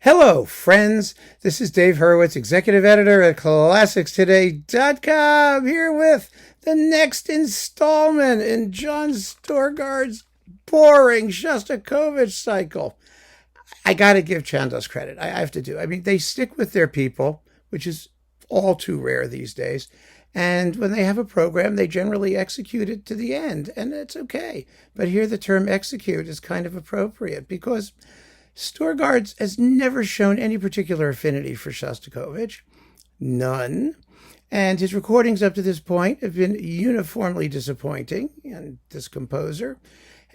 Hello, friends. This is Dave Hurwitz, executive editor at ClassicsToday.com, here with the next installment in John Storgards' boring Shostakovich cycle. I got to give Chandos credit. I have to do. I mean, they stick with their people, which is all too rare these days. And when they have a program, they generally execute it to the end, and it's okay. But here the term execute is kind of appropriate because Storgards has never shown any particular affinity for Shostakovich. None. And his recordings up to this point have been uniformly disappointing in this composer.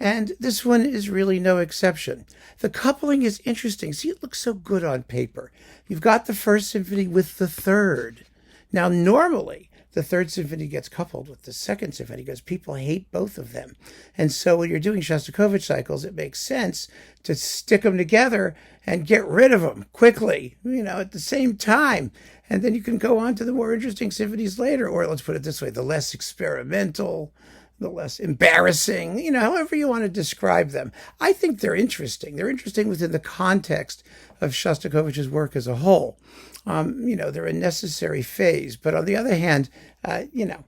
And this one is really no exception. The coupling is interesting. See, it looks so good on paper. You've got the first symphony with the third. Now, normally, the third symphony gets coupled with the second symphony because people hate both of them. And so when you're doing Shostakovich cycles, it makes sense to stick them together and get rid of them quickly, at the same time. And then you can go on to the more interesting symphonies later, or let's put it this way, the less experimental, the less embarrassing, however you want to describe them. I think they're interesting. They're interesting within the context of Shostakovich's work as a whole. They're a necessary phase. But on the other hand, do you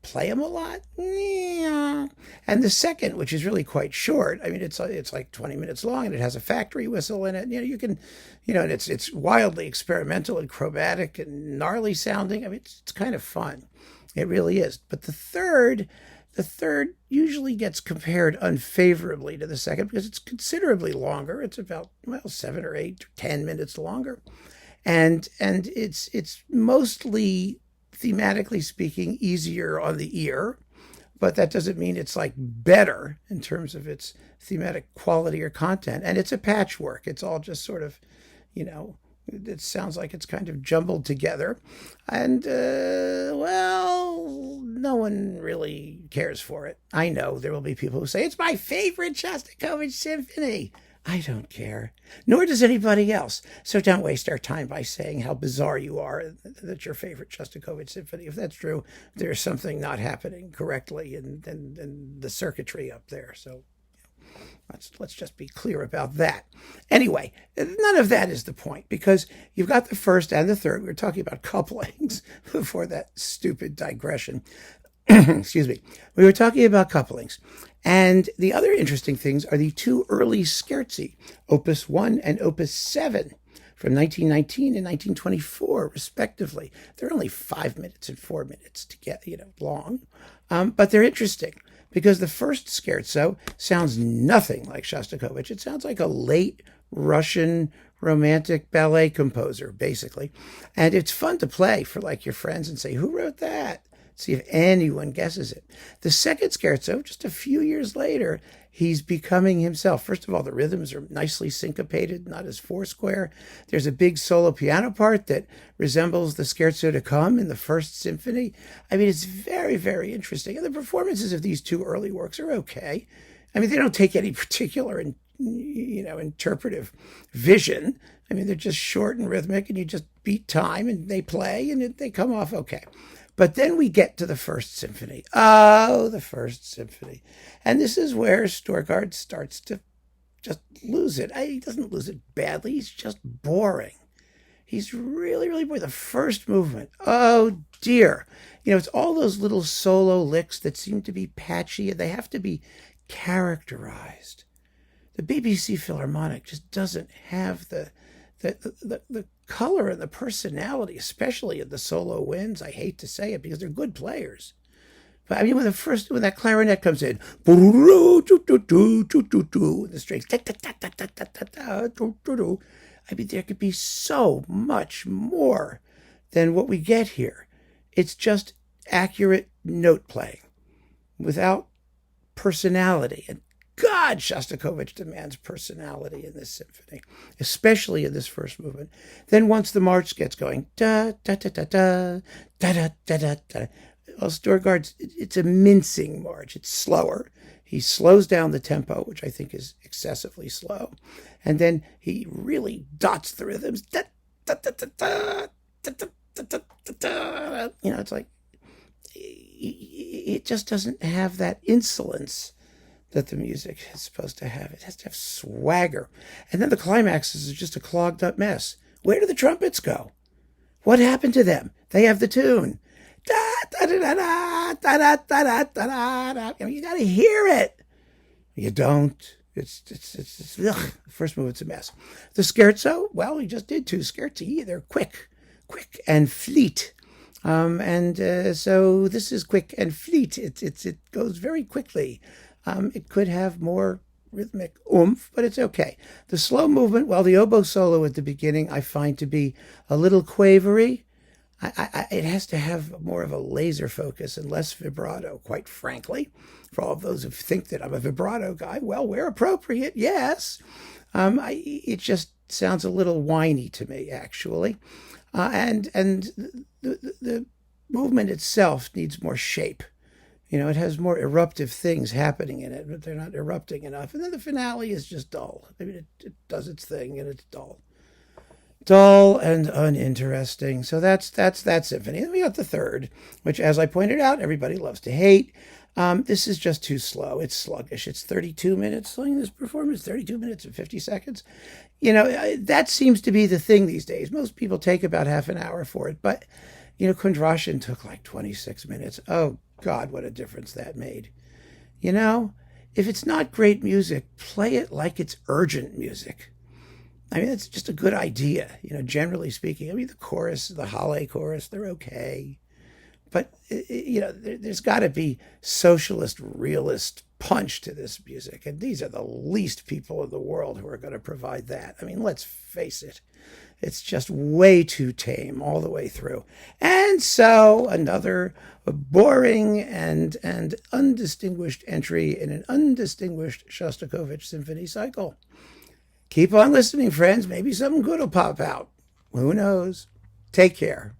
play them a lot? Yeah. And the second, which is really quite short, it's like 20 minutes long, and it has a factory whistle in it. You can, and it's wildly experimental and chromatic and gnarly sounding. It's kind of fun. It really is. But the third usually gets compared unfavorably to the second because it's considerably longer. It's about 7 or 8 or 10 minutes longer. And it's mostly, thematically speaking, easier on the ear, but that doesn't mean it's like better in terms of its thematic quality or content. And it's a patchwork. It's all just sort of, it sounds like it's kind of jumbled together. And, no one really cares for it. I know there will be people who say, it's my favorite Shostakovich symphony. I don't care, nor does anybody else. So don't waste our time by saying how bizarre you are that your favorite Shostakovich symphony. If that's true, there's something not happening correctly in the circuitry up there. So let's just be clear about that. Anyway, none of that is the point because you've got the first and the third. We were talking about couplings before that stupid digression. Excuse me. We were talking about couplings. And the other interesting things are the two early scherzi, Opus 1 and Opus 7, from 1919 and 1924, respectively. They're only 5 minutes and 4 minutes to get, long. But they're interesting because the first scherzo sounds nothing like Shostakovich. It sounds like a late Russian romantic ballet composer, basically. And it's fun to play for like your friends and say, who wrote that? See if anyone guesses it. The second scherzo, just a few years later, he's becoming himself. First of all, the rhythms are nicely syncopated, not as four-square. There's a big solo piano part that resembles the scherzo to come in the first symphony. It's very, very interesting. And the performances of these two early works are okay. They don't take any particular, interpretive vision. They're just short and rhythmic, and you just beat time, and they play, and they come off okay. But then we get to the first symphony. Oh, the first symphony. And this is where Storgards starts to just lose it. He doesn't lose it badly. He's just boring. He's really, really boring. The first movement. Oh, dear. It's all those little solo licks that seem to be patchy, and they have to be characterized. The BBC Philharmonic just doesn't have the color and the personality, especially in the solo winds. I hate to say it because they're good players. But when that clarinet comes in, the strings, there could be so much more than what we get here. It's just accurate note playing without personality. And God, Shostakovich demands personality in this symphony, especially in this first movement. Then once the march gets going, da da da da da da da da da da. Well, Storgards, it's a mincing march. It's slower. He slows down the tempo, which I think is excessively slow, and then he really dots the rhythms. Da da da da da da da da da da. It's like it just doesn't have that insolence that the music is supposed to have. It has to have swagger. And then the climaxes are just a clogged up mess. Where do the trumpets go? What happened to them? They have the tune. Da, da, da, da, da, da, da, da, da, da. I mean, you got to hear it. You don't. It's ugh. The first movement's a mess. The scherzo, well, we just did 2 scherzi. They're quick and fleet. So this is quick and fleet. It goes very quickly. It could have more rhythmic oomph, but it's okay. The slow movement, well, the oboe solo at the beginning I find to be a little quavery. It has to have more of a laser focus and less vibrato, quite frankly. For all of those who think that I'm a vibrato guy, well, where appropriate, yes. It just sounds a little whiny to me, actually. And the movement itself needs more shape. You know, it has more eruptive things happening in it, but they're not erupting enough. And then the finale is just dull. I mean, it does its thing, and it's dull. Dull and uninteresting. So that's that symphony. Then we got the third, which, as I pointed out, everybody loves to hate. This is just too slow. It's sluggish. It's 32 minutes long, this performance, 32 minutes and 50 seconds. You know, that seems to be the thing these days. Most people take about half an hour for it. But, you know, Kondrashin took like 26 minutes. Oh, God, what a difference that made. You know, if it's not great music, play it like it's urgent music. I mean, it's just a good idea, you know, generally speaking. I mean, the chorus, the Hallé chorus, they're okay. But, you know, there's got to be socialist, realist punch to this music. And these are the least people in the world who are going to provide that. I mean, let's face it. It's just way too tame all the way through. And so another boring and undistinguished entry in an undistinguished Shostakovich symphony cycle. Keep on listening, friends. Maybe something good will pop out. Who knows? Take care.